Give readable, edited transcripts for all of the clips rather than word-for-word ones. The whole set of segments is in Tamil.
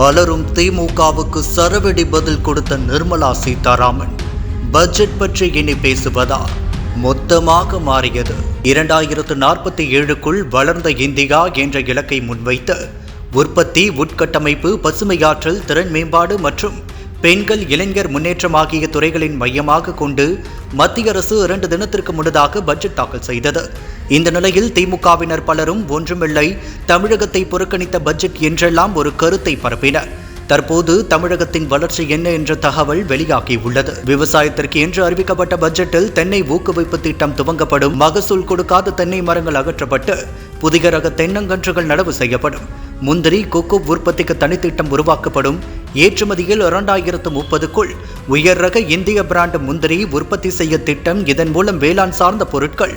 அலரும் திமுகவுக்கு சரவெடி பதில் கொடுத்த நிர்மலா சீதாராமன். பட்ஜெட் பற்றி இனி பேசுவதா? மொத்தமாக மாறியது. 2047க்குள் வளர்ந்த இந்தியா என்ற இலக்கை முன்வைத்து உற்பத்தி, உட்கட்டமைப்பு, பசுமையாற்றல், திறன் மேம்பாடு மற்றும் பெண்கள், இளைஞர் முன்னேற்றம் ஆகிய துறைகளின் மையமாக கொண்டு மத்திய அரசு 2 தினத்திற்கு முன்னதாக பட்ஜெட் தாக்கல் செய்தது. இந்த நிலையில் திமுகவினர் பலரும் ஒன்றுமில்லை, தமிழகத்தை புறக்கணித்த பட்ஜெட் என்றெல்லாம் ஒரு கருத்தை பரப்பினர். தற்போது தமிழகத்தின் வளர்ச்சி என்ன என்ற தகவல் வெளியாகியுள்ளது. விவசாயத்திற்கு என்று அறிவிக்கப்பட்ட பட்ஜெட்டில் தென்னை ஊக்குவிப்பு திட்டம் துவங்கப்படும், மகசூல் கொடுக்காத தென்னை மரங்கள் அகற்றப்பட்டு புதிய ரக தென்னங்கன்றுகள் நடவு செய்யப்படும், முந்திரி, கொக்கோ உற்பத்திக்கு தனித்திட்டம் உருவாக்கப்படும், ஏற்றுமதியில் 2030க்குள் உயர் ரக இந்திய பிராண்ட் முந்திரி உற்பத்தி செய்ய திட்டம். இதன் மூலம் வேளாண் சார்ந்த பொருட்கள்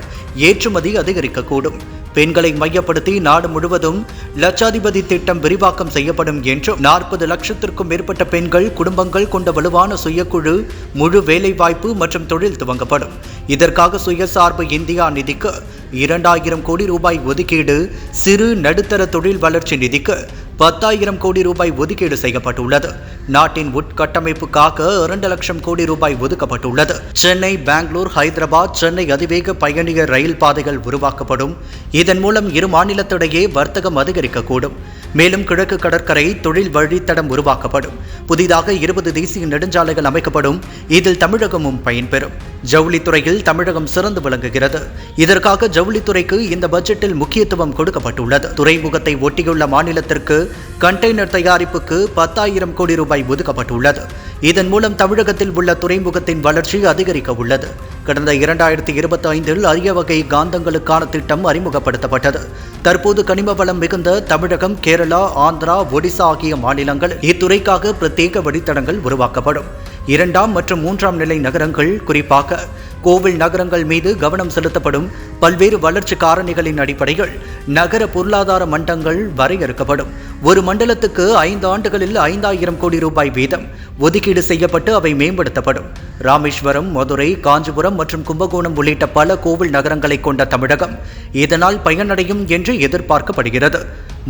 ஏற்றுமதி அதிகரிக்கக்கூடும். பெண்களை மையப்படுத்தி நாடு முழுவதும் லட்சாதிபதி திட்டம் விரிவாக்கம் செய்யப்படும் என்றும் 40 லட்சத்திற்கும் மேற்பட்ட பெண்கள் குடும்பங்கள் கொண்ட வலுவான சுயக்குழு, முழு வேலைவாய்ப்பு மற்றும் தொழில் துவங்கப்படும். இதற்காக சுயசார்பு இந்தியா நிதிக்கு 2000 கோடி ரூபாய் ஒதுக்கீடு, சிறு நடுத்தர தொழில் வளர்ச்சி நிதிக்கு 10,000 கோடி ரூபாய் ஒதுக்கீடு செய்யப்பட்டுள்ளது. நாட்டின் உட்கட்டமைப்புக்காக 2 லட்சம் கோடி ரூபாய் ஒதுக்கப்பட்டுள்ளது. சென்னை, பெங்களூர், ஹைதராபாத், சென்னை அதிவேக பயணியர் ரயில் பாதைகள் உருவாக்கப்படும். இதன் மூலம் இரு மாநிலத்திடையே வர்த்தகம் அதிகரிக்கக்கூடும். மேலும் கிழக்கு கடற்கரை தொழில் வழித்தடம் உருவாக்கப்படும். புதிதாக 20 தேசிய நெடுஞ்சாலைகள் அமைக்கப்படும். இதில் தமிழகமும் பயன்பெறும். ஜவுளித்துறையில் தமிழகம் சிறந்து விளங்குகிறது. இதற்காக ஜவுளித்துறைக்கு இந்த பட்ஜெட்டில் முக்கியத்துவம் கொடுக்கப்பட்டுள்ளது. துறைமுகத்தை ஒட்டியுள்ள மாநிலத்திற்கு கண்டெய்னர் தயாரிப்புக்கு 10,000 கோடி ரூபாய் ஒதுக்கப்பட்டுள்ளது. இதன் மூலம் தமிழகத்தில் உள்ள துறைமுகத்தின் வளர்ச்சி அதிகரிக்க உள்ளது. கடந்த 2025இல் அரிய வகை காந்தங்களுக்கான திட்டம் அறிமுகப்படுத்தப்பட்டது. தற்போது கனிம வளம் மிகுந்த தமிழகம், கேரளா, ஆந்திரா, ஒடிசா ஆகிய மாநிலங்களில் இத்துறைக்காக பிரத்யேக வழித்தடங்கள் உருவாக்கப்படும். 2ஆம் மற்றும் 3ஆம் நிலை நகரங்கள், குறிப்பாக கோவில் நகரங்கள் மீது கவனம் செலுத்தப்படும். பல்வேறு வளர்ச்சி காரணிகளின் அடிப்படையில் நகர பொருளாதார மண்டலங்கள் வரையறுக்கப்படும். ஒரு மண்டலத்துக்கு 5 ஆண்டுகளில் 5,000 கோடி ரூபாய் வீதம் ஒதுக்கீடு செய்யப்பட்டு அவை மேம்படுத்தப்படும். ராமேஸ்வரம், மதுரை, காஞ்சிபுரம் மற்றும் கும்பகோணம் உள்ளிட்ட பல கோவில் நகரங்களை கொண்ட தமிழகம் இதனால் பயனடையும் என்று எதிர்பார்க்கப்படுகிறது.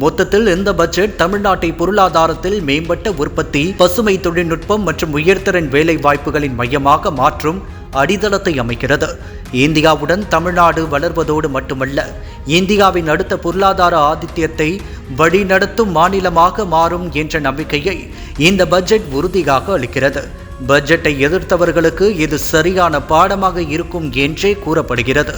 மொத்தத்தில் இந்த பட்ஜெட் தமிழ்நாட்டை பொருளாதாரத்தில் மேம்பட்ட உற்பத்தி, பசுமை தொழில்நுட்பம் மற்றும் உயர்திறன் வேலை வாய்ப்புகளின் மையமாக மாற்றும் அடித்தளத்தை அமைக்கிறது. இந்தியாவுடன் தமிழ்நாடு வளர்வதோடு மட்டுமல்ல, இந்தியாவின் அடுத்த பொருளாதார ஆதித்யத்தை வழிநடத்தும் மாநிலமாக மாறும் என்ற நம்பிக்கையை இந்த பட்ஜெட் உறுதியாக அளிக்கிறது. பட்ஜெட்டை எதிர்த்தவர்களுக்கு இது சரியான பாடமாக இருக்கும் என்றே கூறப்படுகிறது.